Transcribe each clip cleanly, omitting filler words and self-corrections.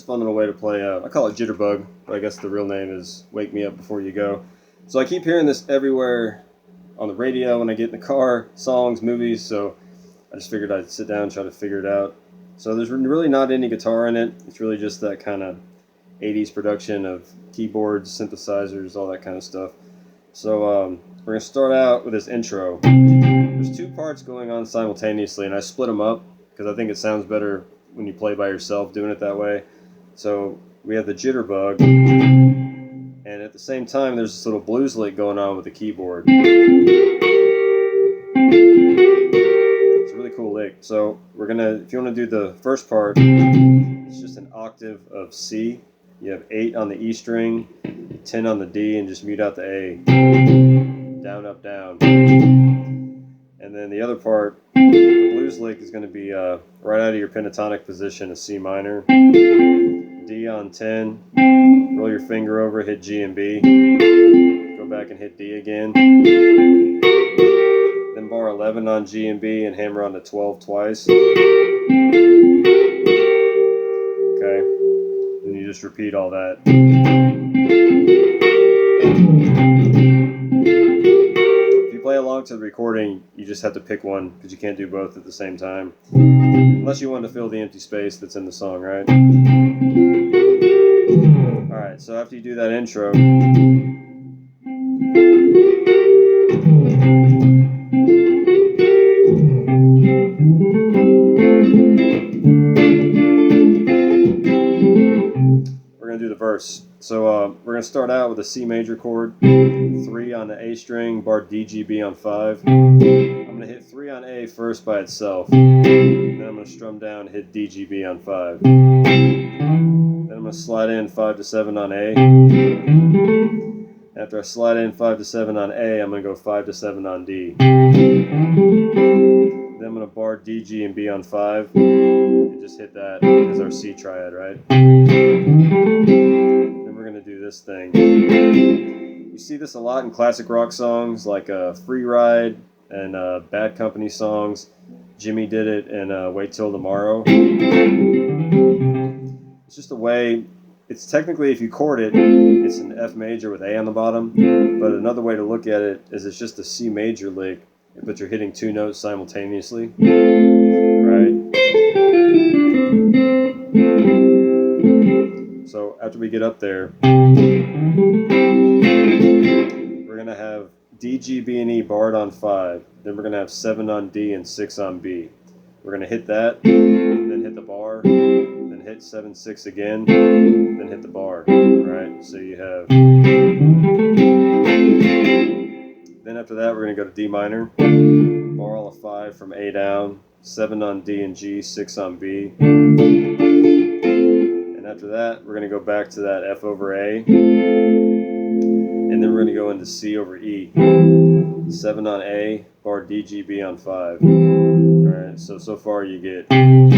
Fun little way to play. I call it Jitterbug, but I guess the real name is Wake Me Up Before You Go. So I keep hearing this everywhere on the radio when I get in the car, songs, movies, so I just figured I'd sit down and try to figure it out. So there's really not any guitar in it. It's really just that kind of 80s production of keyboards, synthesizers, all that kind of stuff. So we're going to start out with this intro. There's two parts going on simultaneously, and I split them up because I think it sounds better when you play by yourself doing it that way. So we have the Jitterbug, and at the same time there's this little blues lick going on with the keyboard. It's a really cool lick. So we're gonna, if you want to do the first part, it's just an octave of C. You have 8 on the E string, 10 on the D, and just mute out the A. Down, up, down. And then the other part, the blues lick is going to be right out of your pentatonic position, a C minor. D on 10, roll your finger over, hit G and B, go back and hit D again, then bar 11 on G and B and hammer on the 12 twice. Okay, and you just repeat all that. If you play along to the recording, you just have to pick one because you can't do both at the same time, unless you want to fill the empty space that's in the song, right? Alright, so after you do that intro, we're going to do the verse. So we're going to start out with a C major chord, 3 on the A string, bar D, G, B on 5. I'm going to hit 3 on A first by itself, then I'm going to strum down, hit D, G, B on 5. Then I'm going to slide in 5 to 7 on A. After I slide in 5 to 7 on A, I'm going to go 5 to 7 on D. Then I'm going to bar D, G, and B on 5. And just hit that as our C triad, right? Then we're going to do this thing. You see this a lot in classic rock songs like Free Ride and Bad Company songs. Jimmy did it in Wait Till Tomorrow. It's just a way, it's technically, if you chord it, it's an F major with A on the bottom, but another way to look at it is it's just a C major lick, but you're hitting 2 notes simultaneously, right? So after we get up there, we're going to have D, G, B, and E barred on 5, then we're going to have 7 on D and 6 on B. We're going to hit that, then hit the bar, then hit 7, 6 again, then hit the bar, right? So you have, then after that we're going to go to D minor, bar all of 5 from A down, 7 on D and G, 6 on B, and after that we're going to go back to that F over A, and then we're going to go into C over E, 7 on A, bar D, G, B on 5. Alright, so far you get. Then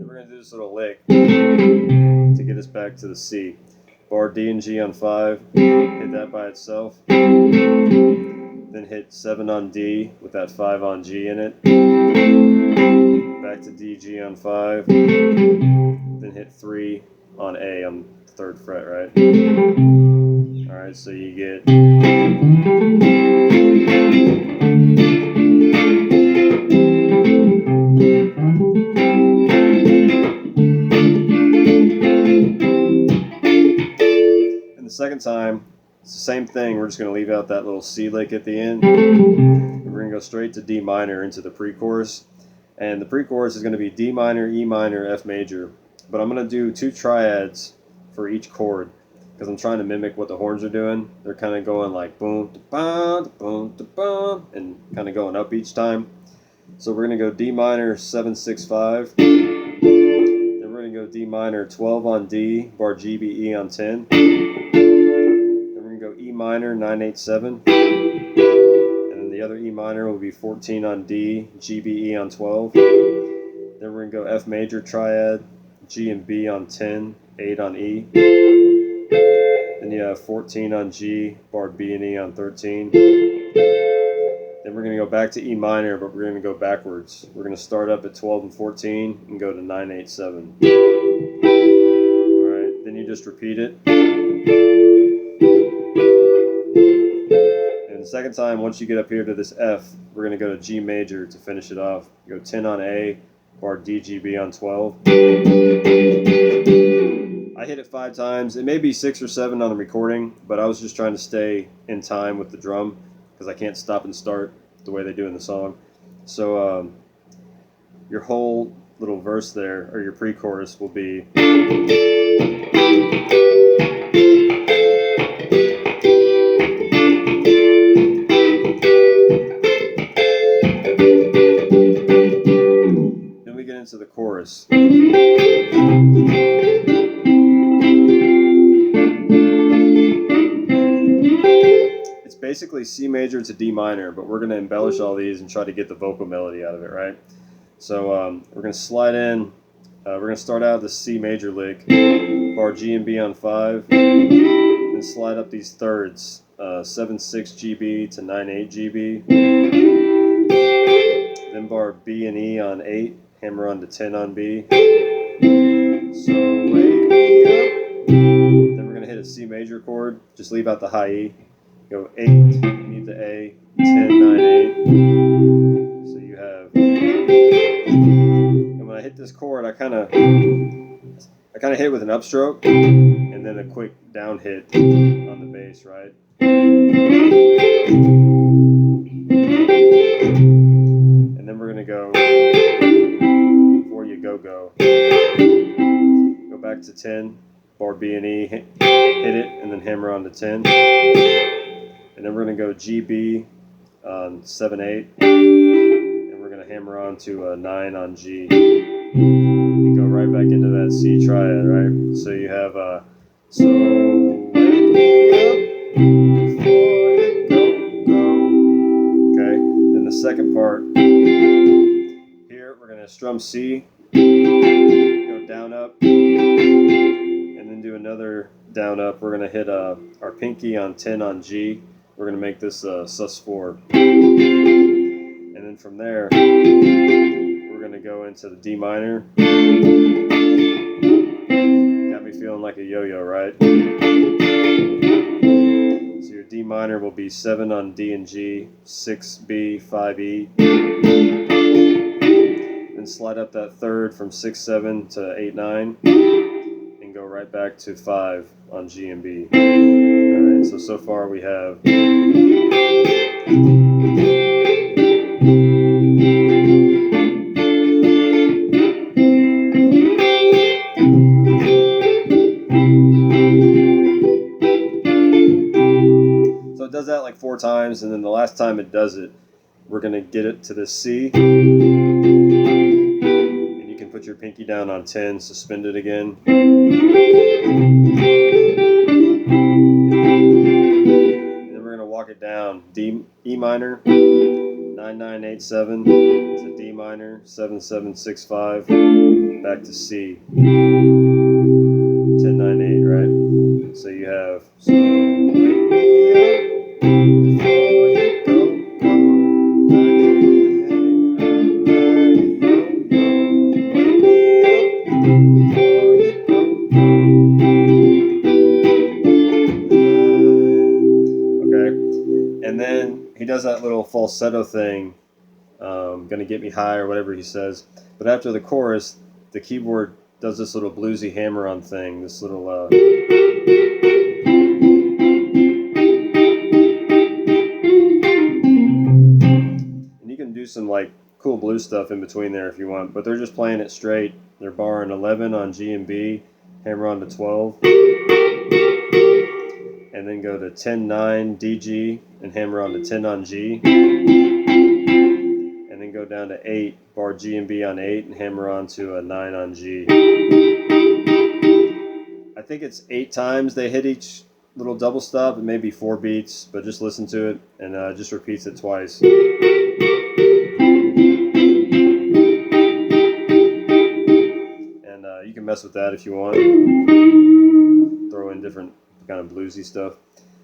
we're going to do this little lick to get us back to the C. Bar D and G on 5, hit that by itself, then hit 7 on D with that 5 on G in it, back to D, G on 5, then hit 3 on A on the 3rd fret, right? Alright, so you get. And the second time, it's the same thing. We're just going to leave out that little C lick at the end. And we're going to go straight to D minor into the pre-chorus. And the pre-chorus is going to be D minor, E minor, F major. But I'm going to do 2 triads for each chord because I'm trying to mimic what the horns are doing. They're kind of going like boom, da-bum, boom, da-bum, and kind of going up each time. So we're going to go D minor 7, 6, 5. Then we're going to go D minor 12 on D, bar G, B, E on 10. Then we're going to go E minor 9, 8, 7. And then the other E minor will be 14 on D, G, B, E on 12. Then we're going to go F major triad, G and B on 10, 8 on E. Then you have 14 on G, bar B and E on 13. Then we're going to go back to E minor, but we're going to go backwards. We're going to start up at 12 and 14 and go to 9, 8, 7. Alright, then you just repeat it. And the second time, once you get up here to this F, we're going to go to G major to finish it off. You go 10 on A, bar D, G, B on 12. I hit it 5 times. It may be 6 or 7 on the recording, but I was just trying to stay in time with the drum because I can't stop and start the way they do in the song. So your whole little verse there, or your pre-chorus, will be then we get into the chorus. Basically C major to D minor, but we're going to embellish all these and try to get the vocal melody out of it, right? So we're going to slide in, we're going to start out the C major lick, bar G and B on 5, then slide up these thirds, 7, 6 GB to 9, 8 GB, then bar B and E on 8, hammer on to 10 on B, so wake me up, then we're going to hit a C major chord, just leave out the high E. Go 8, need the A, 10, 9, 8. So you have, and when I hit this chord, I kind of hit with an upstroke, and then a quick down hit on the bass, right? And then we're gonna go, before you go back to 10, bar B and E, hit it, and then hammer on to 10. And then we're going to go G, B on 7, 8, and we're going to hammer on to 9 on G, and go right back into that C triad, right? So you have, so wake me up before you go. Okay, then the second part, here we're going to strum C, go down, up, and then do another down, up. We're going to hit our pinky on 10 on G. We're going to make this sus4. And then from there, we're going to go into the D minor. Got me feeling like a yo-yo, right? So your D minor will be 7 on D and G, 6 B, 5 E. Then slide up that third from 6, 7 to 8, 9. And go right back to 5 on G and B. Alright, so far we have so it does that like 4 times, and then the last time it does it, we're going to get it to the C. And you can put your pinky down on 10, suspend it again. Walk it down, D, E minor, 9, 9, 8, 7, to D minor, 7, 7, 6, 5, back to C, 10, 9, 8, right? So you have, so wake me up before you go, And then he does that little falsetto thing, gonna get me high or whatever he says. But after the chorus, the keyboard does this little bluesy hammer-on thing, this little some like cool blues stuff in between there if you want, but they're just playing it straight. They're barring 11 on G and B, hammer on to 12, and then go to 10-9 DG and hammer on to 10 on G, and then go down to 8, bar G and B on 8 and hammer on to a 9 on G. I think it's 8 times they hit each little double stop. It may be 4 beats, but just listen to it, and just repeats it twice. And you can mess with that if you want. Throw in different kind of bluesy stuff.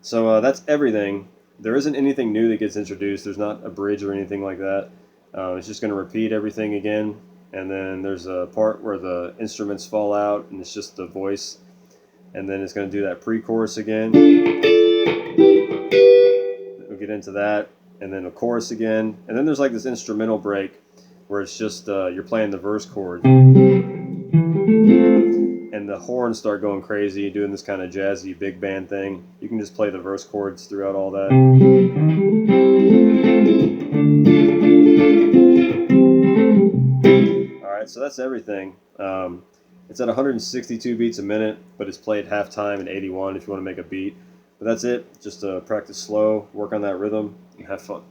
So that's everything. There isn't anything new that gets introduced. There's not a bridge or anything like that. It's just going to repeat everything again. And then there's a part where the instruments fall out, and it's just the voice. And then it's going to do that pre-chorus again. We'll get into that. And then a chorus again. And then there's like this instrumental break where it's just you're playing the verse chord. And the horns start going crazy, doing this kind of jazzy big band thing. You can just play the verse chords throughout all that. Alright, so that's everything. It's at 162 beats a minute, but it's played half time in 81 if you want to make a beat. But that's it. Just practice slow, work on that rhythm, and have fun.